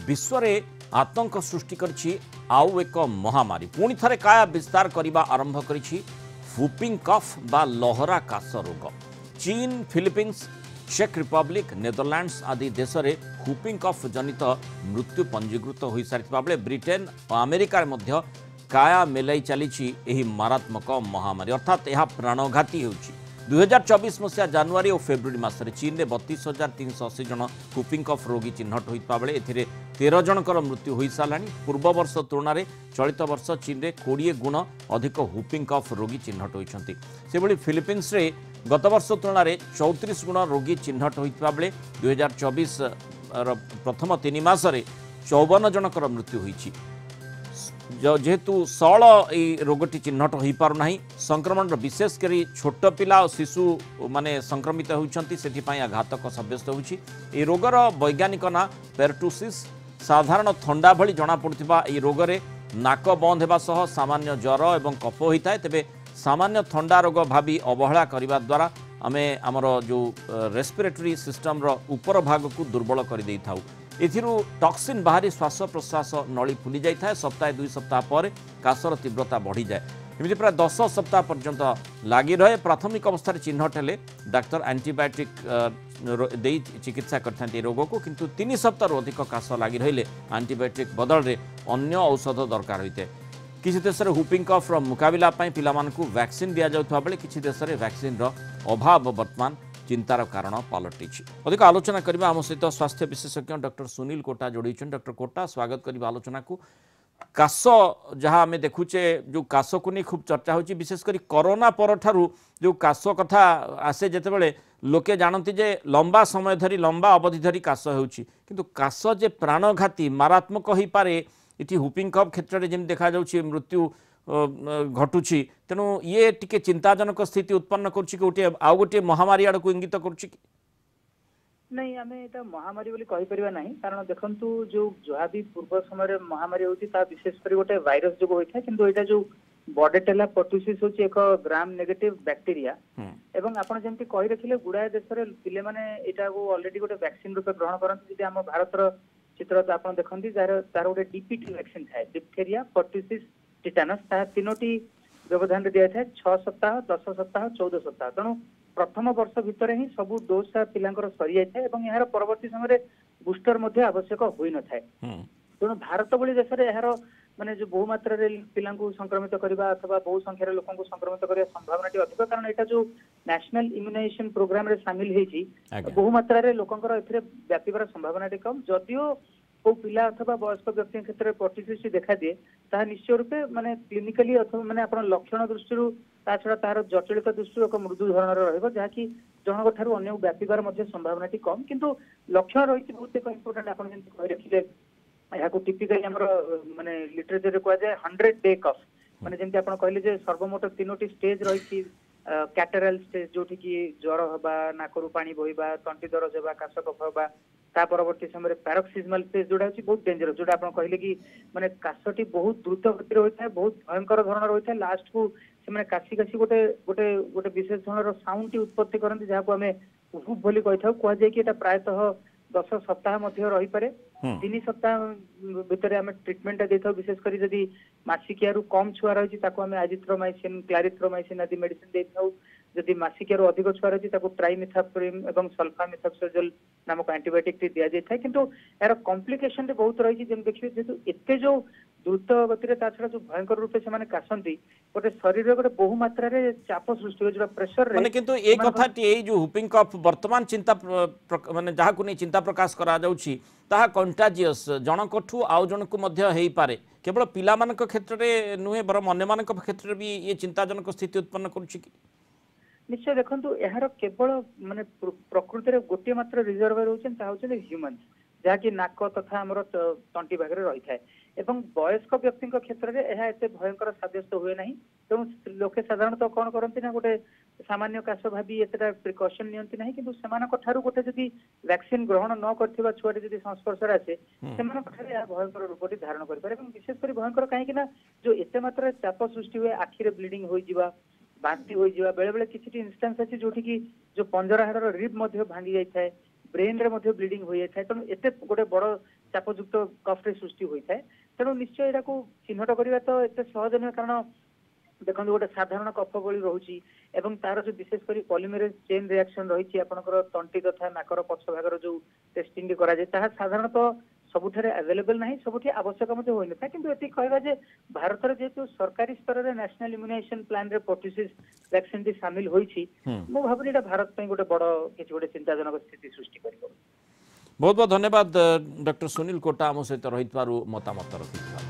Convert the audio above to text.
विश्व रे आतंक सृष्टि करछि आउ एक महामारी पुणी थरे काया विस्तार करने आरंभ करिछि वुपिंग कफ बा लहरा काश रोग। चीन, फिलिपीन्स, चेक रिपब्लिक, नेदरलैंड्स आदि देश में वुपिंग कफ जनित मृत्यु पंजीकृत हो सारी बेले ब्रिटेन और अमेरिका मध्य काया मेलाई चली मारात्मक महामारी अर्थात यह प्राणघाती हो। 2024 मसीहा जनवरी और फेब्रुआरी मासरे चीन में 32,380 जन वुपिंग कफ रोगी चिन्हट होता बेले ए 13 जनकर मृत्यु हो सारा। पूर्व वर्ष तुलन में चलित वर्ष चीन में 20 गुण अधिक वुपिंग कफ रोगी चिन्हट होती। से फिलिपीन्स रे गत वर्ष तुलन में 34 गुण रोगी चिन्हट होता बेले 2024 प्रथम 3 मासरे 54 जनकर मृत्यु होती। जेहेतु सल ये रोगटी चिन्हट हो पारना संक्रमण विशेषकर छोट पिला और शिशु माने संक्रमित होती से घातक सब्यस्त होती। रोगर वैज्ञानिक ना पेरटुसिस साधारण थंडा भली जना पड़ुथिबा ए रोग रे नाक बंद होगा सह सामान्य ज्वर और कफ होता है। तेबे सामान्य थंडा रोग भावी अवहेला करने द्वारा आम आमर जो रेस्पिरेटरी सिस्टम रो ऊपर भाग को दुर्बल कर दे था। एथिरू टॉक्सिन बाहरी श्वास प्रश्वास नली फुली जाए। सप्ताह 2 सप्ताह पर काशर तीव्रता बढ़ी जाए। एमती प्राय 10 सप्ताह पर्यंत लगी रहे। प्राथमिक अवस्था चिन्हट हेले डाक्तर एंटीबायोटिक दे चिकित्सा करते रोग को, किंतु 3 सप्ताह अधिक काश लगी रही एंटीबायोटिक बदल में अन्य औषध दरकार होता है। किसी देश में वुपिंग कफ मुकाबला पिलामानकु वैक्सीन दि जाउथबा बेले किसी देश में वैक्सीन अभाव वर्तमान चिंतार कारण पलटि। अधिक आलोचना करबा आम सहित स्वास्थ्य विशेषज्ञ डॉक्टर सुनील कोटा जोड़ी। डॉक्टर कोटा स्वागत करबा आलोचना को। काश जहाँ आम देखुचे जो काश को नहीं खूब चर्चा होची, विशेषकर कोरोना पर ठारू जो काश कथा आसे जितेबाला लोके जानती जे लंबा समय धरी लंबा अवधि धरी काश होची, किंतु काश जे प्राणघाती मारात्मक हो पारे इटी वुपिंग कफ क्षेत्र में जमी देखा जाउछि मृत्यु घटुची। तेणु ये टिके चिंताजनक स्थिति उत्पन्न करछि गोटे आउ गोटे महामारी आड़ को इंगित करछि कि नहीं आमे एटा महामारी बोली कहि परिबा नहीं। कारण देखंतु जो जहा भी पूर्व समय महामारी होती ता विशेष कर गोटे वायरस जो होता है, किंतु एटा जो बॉर्डेटेला पर्टुसिस होची एक ग्राम नेगेटिव बैक्टीरिया एवं आपण जेंति कहि रखिले गुडाय देश रे पिले माने एटा को ऑलरेडी गोटे वैक्सीन रूप ग्रहण करन। जदि हम भारत रो चित्र तो आपण देखंती जार तार गोटे डीपीटी वैक्सीन थाए, डिप्थेरिया, पर्टुसिस, टिटानस, ता तीनोटी व्यवधान दिया था 6 सप्ताह, 10 सप्ताह, 14 सप्ताह। तेणु प्रथम वर्ष भितर ही सबू डोज पिलांकर सरी जाए और यार परवर्ती समय बुस्टर आवश्यक होई न थाए। तेणु भारत भली देश में यार माने जो बहु मात्रा पिला संक्रमित करबा अथवा बहु संख्यार लोक संक्रमित करबा संभावना अधिक। कारण एटा जो नेशनल इम्यूनाइजेशन प्रोग्राम रे शामिल हेची बहु मात्रा रे लोकंकर एथिरे व्यापीबार संभावना कम। जदियो को पिला अथवा वयस्क व्यक्ति क्षेत्र में पर्टुसिस देखा दिए ता निश्चय रूपे माने क्लिनिकली अथवा माने आपण लक्षण दृष्टि ता छड़ा तार जटिलता दृष्टि एक मृदु धरणर रहइबो जहाँकि जनक ठारू अन्य व्यापीबार मध्य संभावना कम। किंतु लक्षण रही बहुत एक इंपोर्टेंट आपण जेंति कहि रखिले या को टिपिकली हमर माने लिटरेचर रे कहै जाय 100 डे कफ माने जेंति आपण कहले जे सर्वमोट 3टी स्टेज रही कैटरल स्टेज जोठी कि ज्वर होबा, नाकरू पानी बहिबा, तंटी दरज होबा, काश कफ होबा, ता परवर्ती समय पैरोक्सिजमल फेज जोड़ा होची बहुत डेंजरस, जोड़ा आपण कहले कि माने काशटी बहुत द्रुत गति रे होता है, बहुत भयंकर धरणर होता है। लास्ट को से माने काशी काशी गोटे गोटे गोटे विशेष धरणर साउंड टी उत्पत्ति करंती जहा को हमें उहुब बोली कहथाउ। कह जाय कि एटा प्रायतः 10 सप्ताह मध्य रही पारे। 3 सप्ताह भितर आम ट्रिटमेंट देथाउ। विशेषकर जदि मासिकिया कम छुआ रही आम एजिथ्रोमाइसिन, क्लारिथ्रोमाइसिन आदि मेडिसिन देथाउ। जदि मासिकिया अधिक छुआ रही ट्राइमिथाप्रिम एवं सल्फामिथाक्सोजोल नामक एंटीबायोटिक दिया जाए। किंतु यार कॉम्प्लिकेशन बहुत रही देखिए जेहेतु एते जो द्रुत गति छड़ा जो भयंकर रूप से काशंती गोटे शरीर गोटे बहु मात्रा रे चाप सृष्टि हो जो प्रेशर रे। किंतु एक कथा ए जो वुपिंग कफ वर्तमान चिंता माने जहा को नहीं चिंता प्रकाश करा जाउछि ताहा कंटाजियस जनकठू आउ जनकु मध्य हेई पारे। केवल पिला मानक क्षेत्र रे नुहे बरम अन्य मानक क्षेत्र भी ये चिंताजनक स्थिति उत्पन्न करूछि कि निश्चय देखंतु यार केवल माने प्रकृति रे गोटे मात्र रिजर्वर होछन ता होछन ह्यूमन जहाँकि नाक तथा आमर तंटी भाग रही है। एवं वयस्क व्यक्ति क्षेत्र में यह एत भयंकर सब्यस्त हुए ना। तेणु लोके साधारणतः कौन करती ना गोटे सामान्य काश भावी एतटा प्रिकसन नियंती ना, किंतु सेमानकठारु गोटे जदि वैक्सीन ग्रहण न करथिबा छुआटे जदि संस्पर्श आसे सेमानकठारे या भयंकर रूपटी धारण करि पारे। एवं विशेषकर भयंकर कहीं जो एते मात्रा चाप सृष्टि हुए आखिरे ब्लीडिंग हो जिवा, बांती हो जिवा, बेले बेले किछि इंस्टेंस अछि जोठी कि जो पंजरा हाड़र रिब मध्य भांगी जाय थाए, ब्रेन रे मध्य ब्लीडिंग हो जाए। तेणु एते गोटे बड़ चापयुक्त कफ रे सृष्टि होता है तेणु निश्चय यहाँ चिन्हट करवा तो एत सहज नुहे कारण देखो गोटे साधारण कफ गली रोची एवं तार जो विशेषकर पॉलीमरेज चेन रिएक्शन रही आपंकर तंटी तथा नाकर पछ भागर जो टेस्टिंग कराए साधारणतः सबुठारे अवेलेबल ना सबुठी आवश्यक होई नथा किंतु एति कहबा जे भारत रे जेतु सरकारी स्तर रे नेशनल इम्यूनाइजेशन प्लान रे परटुसिस वैक्सीन टी शामिल होईछि मो भाबनी एटा भारत पई गोटे बड़ किछि गोटे चिंताजनक स्थिति सृष्टि करिवो। बहुत बहुत धन्यवाद डॉक्टर सुनील कोटा आम सहित रही मतामत रखी।